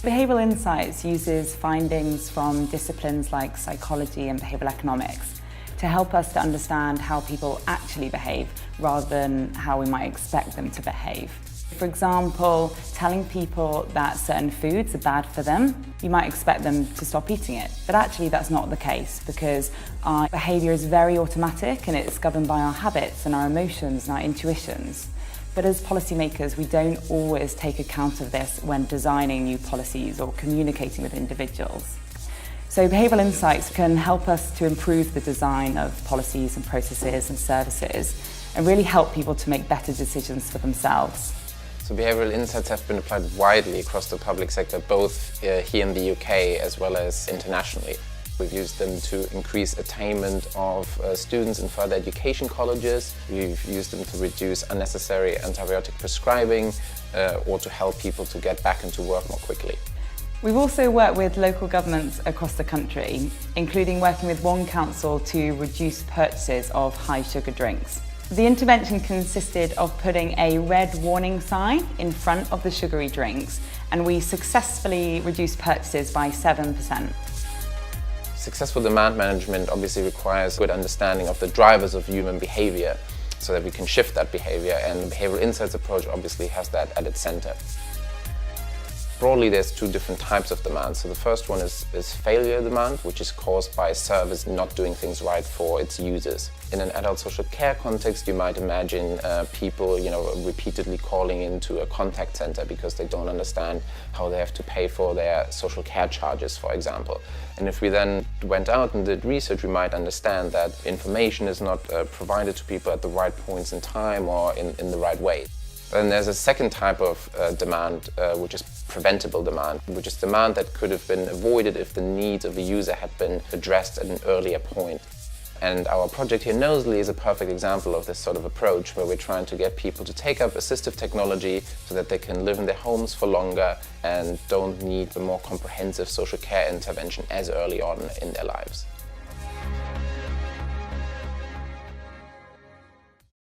Behavioural Insights uses findings from disciplines like psychology and behavioural economics to help us to understand how people actually behave rather than how we might expect them to behave. For example, telling people that certain foods are bad for them, you might expect them to stop eating it. But actually that's not the case, because our behaviour is very automatic and it's governed by our habits and our emotions and our intuitions. But as policymakers, we don't always take account of this when designing new policies or communicating with individuals. So Behavioural Insights can help us to improve the design of policies and processes and services and really help people to make better decisions for themselves. So behavioural insights have been applied widely across the public sector, both here in the UK as well as internationally. We've used them to increase attainment of students in further education colleges. We've used them to reduce unnecessary antibiotic prescribing or to help people to get back into work more quickly. We've also worked with local governments across the country, including working with one council to reduce purchases of high sugar drinks. The intervention consisted of putting a red warning sign in front of the sugary drinks, and we successfully reduced purchases by 7%. Successful demand management obviously requires good understanding of the drivers of human behaviour so that we can shift that behaviour, and the behavioural insights approach obviously has that at its centre. Broadly, there's two different types of demand. So the first one is failure demand, which is caused by a service not doing things right for its users. In an adult social care context, you might imagine people, repeatedly calling into a contact center because they don't understand how they have to pay for their social care charges, for example. And if we then went out and did research, we might understand that information is not provided to people at the right points in time or in the right way. Then there's a second type of demand, which is preventable demand, which is demand that could have been avoided if the needs of the user had been addressed at an earlier point. And our project here, Knowsley, is a perfect example of this sort of approach, where we're trying to get people to take up assistive technology so that they can live in their homes for longer and don't need the more comprehensive social care intervention as early on in their lives.